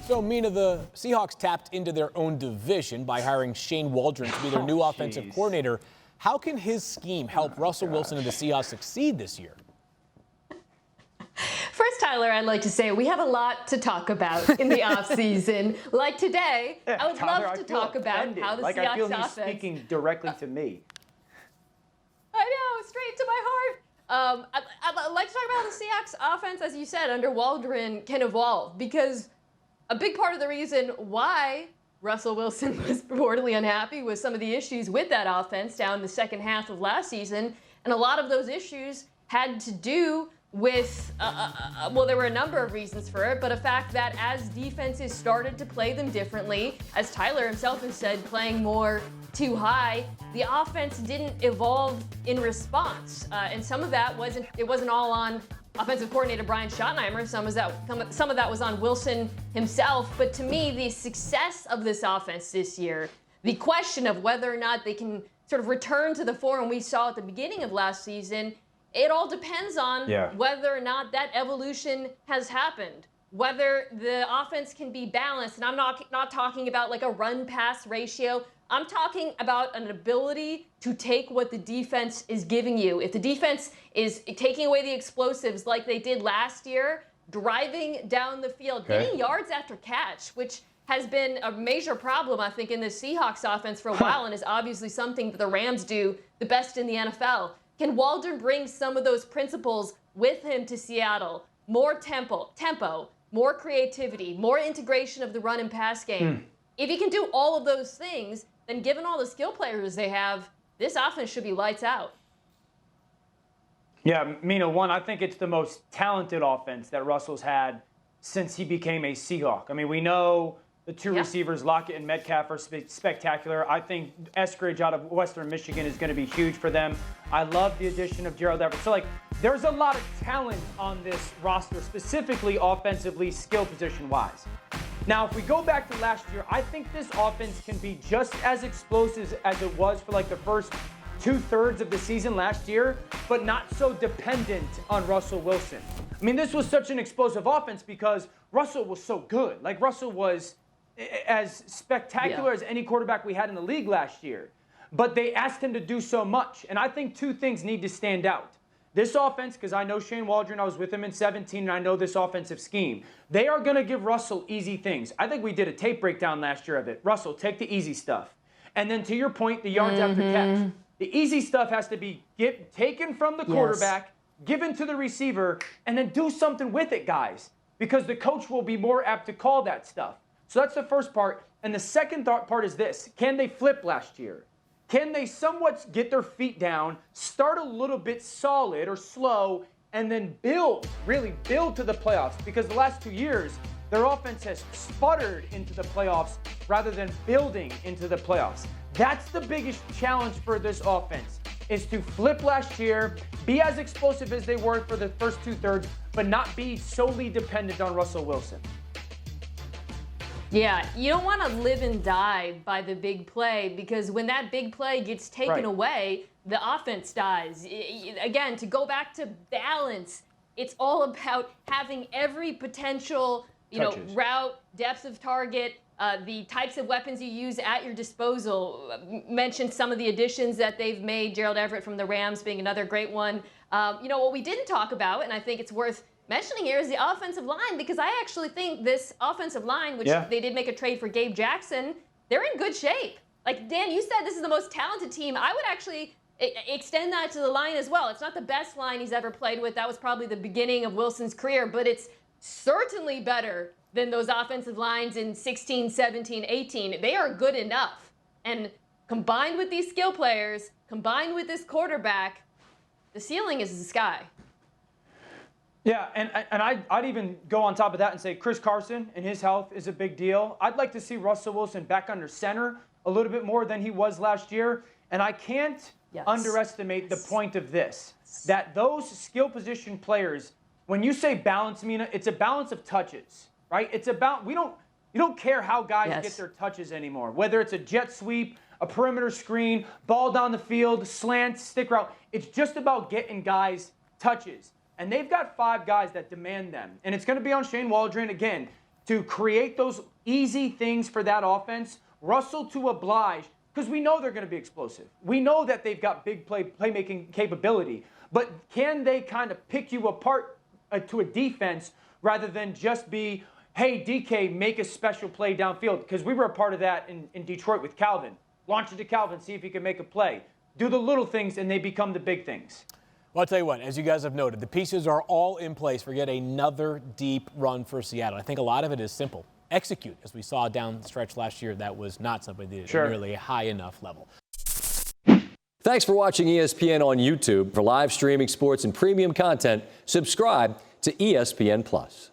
So, Mina, the Seahawks tapped into their own division by hiring Shane Waldron to be their new offensive coordinator. How can his scheme help Russell Wilson and the Seahawks succeed this year? First, Tyler, I'd like to say we have a lot to talk about in the offseason. Like today, I would love to talk about how the Seahawks I feel offense. he's speaking directly to me. I know, straight to my heart. I'd like to talk about how the Seahawks offense, as you said, under Waldron can evolve, because a big part of the reason why Russell Wilson was reportedly unhappy with some of the issues with that offense down the second half of last season, and a lot of those issues had to do with, well, there were a number of reasons for it, but a fact that as defenses started to play them differently, as Tyler himself has said, playing more too high, the offense didn't evolve in response. And some of that wasn't all on offensive coordinator Brian Schottenheimer. Some of that was on Wilson himself. But to me, the success of this offense this year, the question of whether or not they can sort of return to the form we saw at the beginning of last season, it all depends on whether or not that evolution has happened. Whether the offense can be balanced, and I'm not talking about like a run-pass ratio. I'm talking about an ability to take what the defense is giving you. If the defense is taking away the explosives like they did last year, driving down the field, getting yards after catch, which has been a major problem, I think, in the Seahawks offense for a while, and is obviously something that the Rams do the best in the NFL. Can Waldron bring some of those principles with him to Seattle? More tempo, more creativity, more integration of the run and pass game. If he can do all of those things, then given all the skill players they have, this offense should be lights out. Yeah, Mina, I think it's the most talented offense that Russell's had since he became a Seahawk. I mean, we know the two receivers, Lockett and Metcalf, are spectacular. I think Eskridge out of Western Michigan is going to be huge for them. I love the addition of Gerald Everett. So, there's a lot of talent on this roster, specifically offensively, skill position-wise. Now, if we go back to last year, I think this offense can be just as explosive as it was for the first two-thirds of the season last year, but not so dependent on Russell Wilson. I mean, this was such an explosive offense because Russell was so good. Russell was as spectacular as any quarterback we had in the league last year. But they asked him to do so much. And I think two things need to stand out. This offense, because I know Shane Waldron, I was with him in 2017, and I know this offensive scheme. They are going to give Russell easy things. I think we did a tape breakdown last year of it. Russell, take the easy stuff. And then to your point, the yards after catch. The easy stuff has to be taken from the quarterback, given to the receiver, and then do something with it, guys. Because the coach will be more apt to call that stuff. So that's the first part. And the second part is this. Can they flip last year? Can they somewhat get their feet down, start a little bit solid or slow, and then really build to the playoffs? Because the last 2 years, their offense has sputtered into the playoffs rather than building into the playoffs. That's the biggest challenge for this offense, is to flip last year, be as explosive as they were for the first two-thirds, but not be solely dependent on Russell Wilson. Yeah, you don't want to live and die by the big play, because when that big play gets taken away, the offense dies. Again, to go back to balance, it's all about having every potential, route, depth of target, the types of weapons you use at your disposal. Mentioned some of the additions that they've made, Gerald Everett from the Rams being another great one. What we didn't talk about, and I think it's worth mentioning here, is the offensive line, because I actually think this offensive line, which they did make a trade for Gabe Jackson, they're in good shape. Dan, you said this is the most talented team. I would actually extend that to the line as well. It's not the best line he's ever played with. That was probably the beginning of Wilson's career, but it's certainly better than those offensive lines in 16, 17, 18. They are good enough. And combined with these skill players, combined with this quarterback, the ceiling is the sky. Yeah, and I'd even go on top of that and say Chris Carson and his health is a big deal. I'd like to see Russell Wilson back under center a little bit more than he was last year. And I can't underestimate the point of this, that those skill position players, when you say balance, Mina, it's a balance of touches, right? It's about, you don't care how guys get their touches anymore, whether it's a jet sweep, a perimeter screen, ball down the field, slant, stick route. It's just about getting guys touches. And they've got 5 guys that demand them. And it's going to be on Shane Waldron, again, to create those easy things for that offense, Russell to oblige, because we know they're going to be explosive. We know that they've got big playmaking capability, but can they kind of pick you apart to a defense rather than just be, hey, DK, make a special play downfield? Because we were a part of that in Detroit with Calvin. Launch it to Calvin, see if he can make a play. Do the little things, and they become the big things. Well, I'll tell you what, as you guys have noted, the pieces are all in place for yet another deep run for Seattle. I think a lot of it is simple. Execute, as we saw down the stretch last year. That was not something that did at nearly a high enough level. Thanks for watching ESPN on YouTube. For live streaming sports and premium content, subscribe to ESPN+.